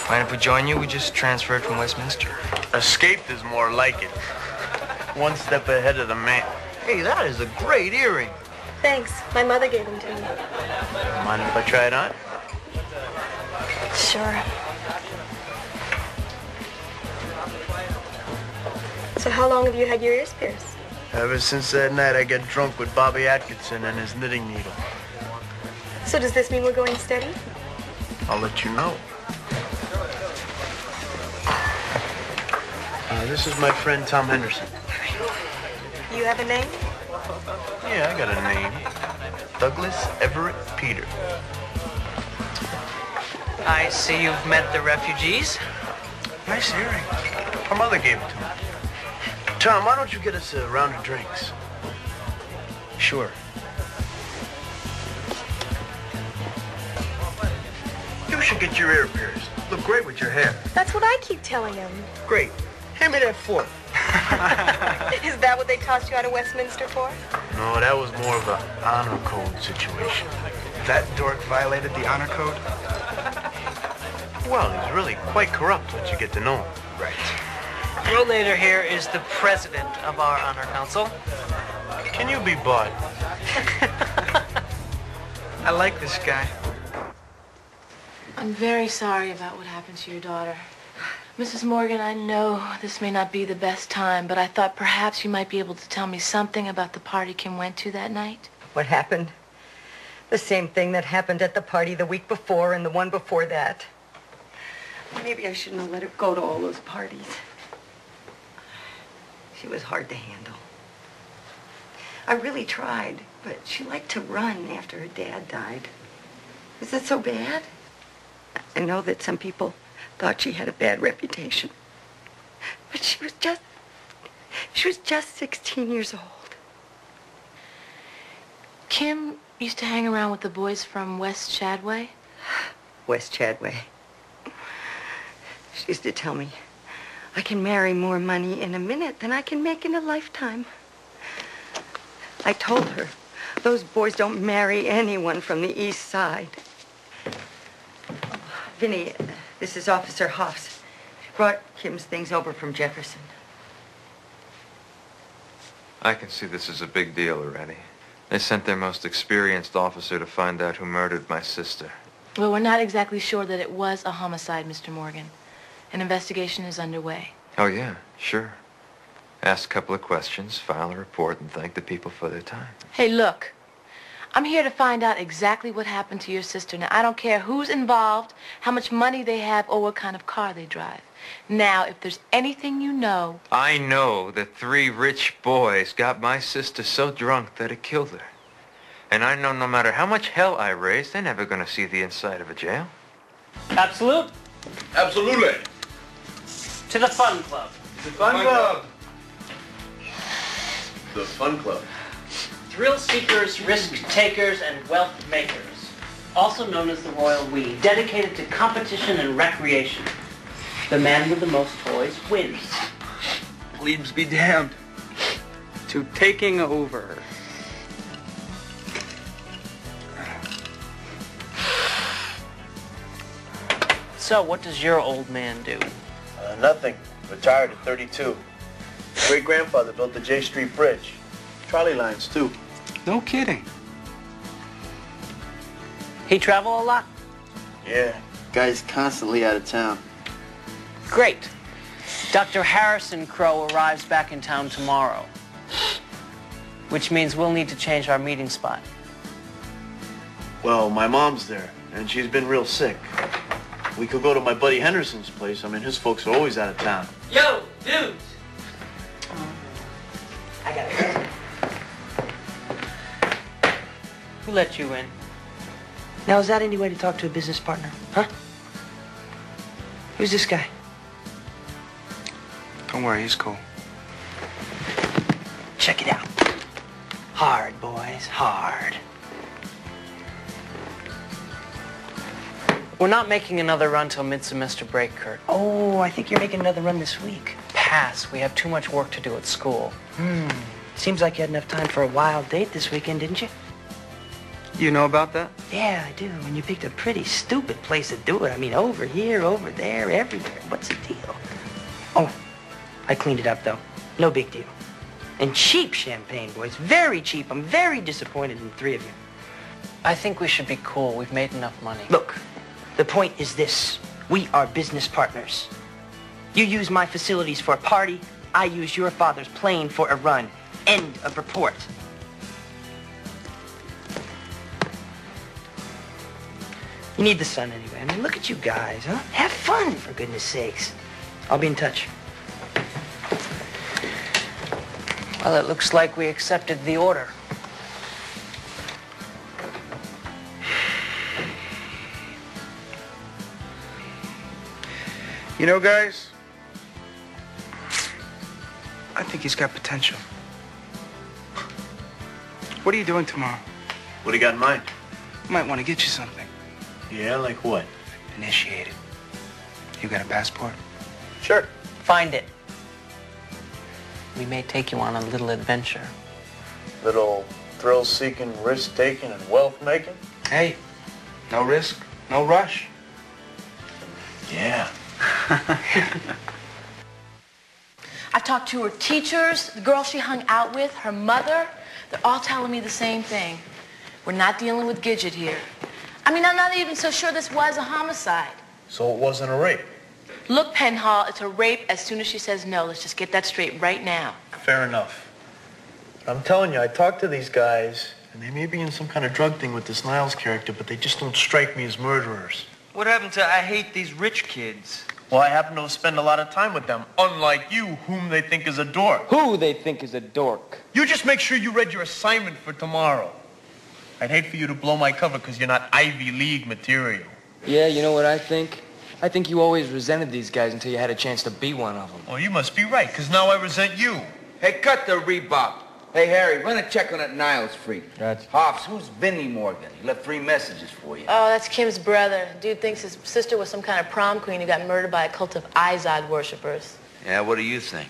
Mind if we join you? We just transferred from Westminster. Escaped is more like it. One step ahead of the man. Hey, that is a great earring. Thanks. My mother gave them to me. Mind if I try it on? Sure. So how long have you had your ears pierced? Ever since that night I got drunk with Bobby Atkinson and his knitting needle. So does this mean we're going steady? I'll let you know. This is my friend Tom Henderson. You have a name? Yeah, I got a name. Douglas Everett Peter. I see you've met the refugees. Nice earring. Her mother gave it to me. Tom, why don't you get us a round of drinks? Sure. You should get your ear pierced. Look great with your hair. That's what I keep telling him. Great. Hand me that fork. Is that what they tossed you out of Westminster for? No, that was more of an honor code situation. That dork violated the honor code? Well, he's really quite corrupt once you get to know him. Right. Rollator here is the president of our honor council. Can you be bought? I like this guy. I'm very sorry about what happened to your daughter. Mrs. Morgan, I know this may not be the best time, but I thought perhaps you might be able to tell me something about the party Kim went to that night. What happened? The same thing that happened at the party the week before and the one before that. Maybe I shouldn't have let her go to all those parties. She was hard to handle. I really tried, but she liked to run after her dad died. Is that so bad? I know that some people thought she had a bad reputation. But she was just 16 years old. Kim used to hang around with the boys from West Chadway? West Chadway. She used to tell me, I can marry more money in a minute than I can make in a lifetime. I told her, those boys don't marry anyone from the East Side. Vinny, this is Officer Hoffs. Brought Kim's things over from Jefferson. I can see this is a big deal already. They sent their most experienced officer to find out who murdered my sister. Well, we're not exactly sure that it was a homicide, Mr. Morgan. An investigation is underway. Oh, yeah, sure. Ask a couple of questions, file a report, and thank the people for their time. Hey, look. I'm here to find out exactly what happened to your sister. Now, I don't care who's involved, how much money they have, or what kind of car they drive. Now, if there's anything you know... I know that 3 rich boys got my sister so drunk that it killed her. And I know no matter how much hell I raise, they're never going to see the inside of a jail. Absolute. Absolutely. To the fun club. The Fun Club. The Fun Club. Thrill seekers, risk takers, and wealth makers. Also known as the Royal We. Dedicated to competition and recreation. The man with the most toys wins. Plebes be damned. To taking over. So, what does your old man do? Nothing. Retired at 32. Great-grandfather built the J Street Bridge. Trolley lines, too. No kidding. He travel a lot? Yeah. Guy's constantly out of town. Great. Dr. Harrison Crow arrives back in town tomorrow. Which means we'll need to change our meeting spot. Well, my mom's there, and she's been real sick. We could go to my buddy Henderson's place. I mean, his folks are always out of town. Yo, dudes! I got it. Who let you in? Now, is that any way to talk to a business partner? Huh? Who's this guy? Don't worry, he's cool. Check it out. Hard, boys, hard. We're not making another run till mid-semester break, Kurt. Oh, I think you're making another run this week. Pass. We have too much work to do at school. Seems like you had enough time for a wild date this weekend, didn't you? You know about that? Yeah, I do. And you picked a pretty stupid place to do it. I mean, over here, over there, everywhere. What's the deal? Oh, I cleaned it up, though. No big deal. And cheap champagne, boys. Very cheap. I'm very disappointed in the three of you. I think we should be cool. We've made enough money. Look, the point is this. We are business partners. You use my facilities for a party. I use your father's plane for a run. End of report. You need the sun anyway. I mean, look at you guys, huh? Have fun, for goodness sakes. I'll be in touch. Well, it looks like we accepted the order. You know, guys, I think he's got potential. What are you doing tomorrow? What do you got in mind? Might want to get you something. Yeah, like what? Initiated. You got a passport? Sure. Find it. We may take you on a little adventure. Little thrill-seeking, risk-taking, and wealth-making? Hey, no risk, no rush. Yeah. I've talked to her teachers, the girl she hung out with, her mother. They're all telling me the same thing. We're not dealing with Gidget here. I mean, I'm not even so sure this was a homicide. So it wasn't a rape? Look, Penhall, it's a rape as soon as she says no. Let's just get that straight right now. Fair enough. I'm telling you, I talked to these guys, and they may be in some kind of drug thing with this Niles character, but they just don't strike me as murderers. What happened to I hate these rich kids? Well, I happen to spend a lot of time with them, unlike you, whom they think is a dork. Who they think is a dork. You just make sure you read your assignment for tomorrow. I'd hate for you to blow my cover because you're not Ivy League material. Yeah, you know what I think? I think you always resented these guys until you had a chance to be one of them. Well, you must be right, because now I resent you. Hey, cut the rebop. Hey, Harry, run a check on that Niles freak. Gotcha. Hoffs, who's Vinnie Morgan? He left 3 messages for you. Oh, that's Kim's brother. Dude thinks his sister was some kind of prom queen who got murdered by a cult of Izod worshippers. Yeah, what do you think?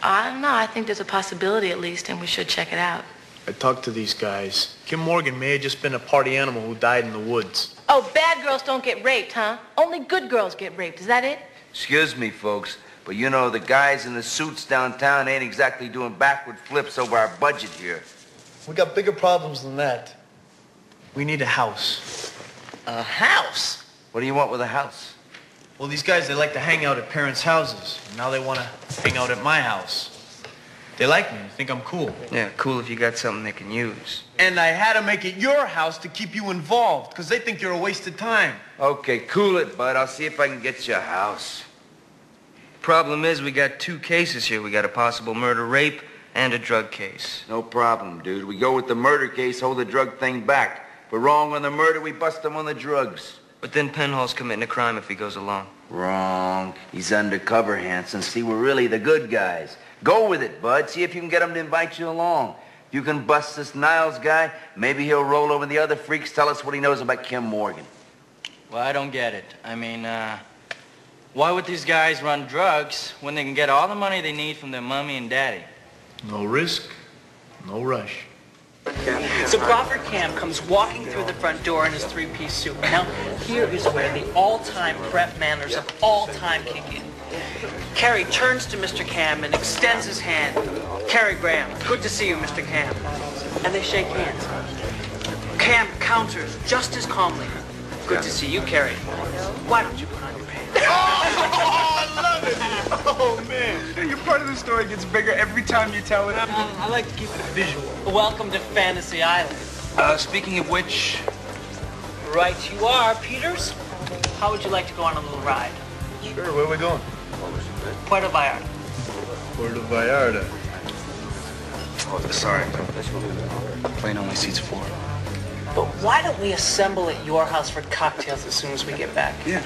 I don't know. I think there's a possibility at least, and we should check it out. I talked to these guys. Kim Morgan may have just been a party animal who died in the woods. Oh, bad girls don't get raped, huh? Only good girls get raped. Is that it? Excuse me, folks, but you know the guys in the suits downtown ain't exactly doing backward flips over our budget here. We got bigger problems than that. We need a house. A house? What do you want with a house? Well, these guys, they like to hang out at parents' houses. And now they want to hang out at my house. They like me. They think I'm cool. Yeah, cool if you got something they can use. And I had to make it your house to keep you involved, because they think you're a waste of time. Okay, cool it, bud. I'll see if I can get you a house. Problem is, we got 2 cases here. We got a possible murder rape and a drug case. No problem, dude. We go with the murder case, hold the drug thing back. If we're wrong on the murder, we bust them on the drugs. But then Penhall's committing a crime if he goes along. Wrong. He's undercover, Hanson. See, we're really the good guys. Go with it, bud. See if you can get him to invite you along. If you can bust this Niles guy, maybe he'll roll over the other freaks, tell us what he knows about Kim Morgan. Well, I don't get it. I mean, why would these guys run drugs when they can get all the money they need from their mommy and daddy? No risk, no rush. So Crawford Cam comes walking through the front door in his 3-piece suit. Now, here is where the all-time prep manners of all time kick in. Cary turns to Mr. Cam and extends his hand. Cary Graham, good to see you, Mr. Cam. And they shake hands. Cam counters just as calmly. Good to see you, Cary. Why don't you put on your pants? Oh, I love it! Oh, man. Your part of the story gets bigger every time you tell it. I like to keep it visual. Welcome to Fantasy Island. Speaking of which... Right you are, Peters. How would you like to go on a little ride? Sure, where are we going? Puerto Vallarta. Puerto Vallarta. Oh, sorry. Plane only seats 4. But why don't we assemble at your house for cocktails as soon as we get back? Yeah.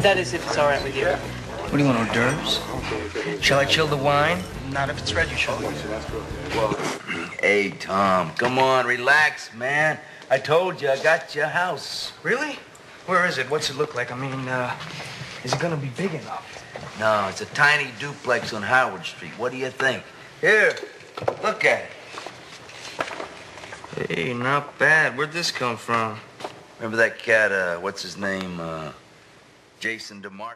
That is, if it's all right with you. What do you want, hors d'oeuvres? Shall I chill the wine? Not if it's ready, shall we? Hey, Tom, come on, relax, man. I told you I got you a house. Really? Where is it? What's it look like? I mean, is it gonna be big enough? No, it's a tiny duplex on Howard Street. What do you think? Here, look at it. Hey, not bad. Where'd this come from? Remember that cat, what's his name? Jason DeMarco?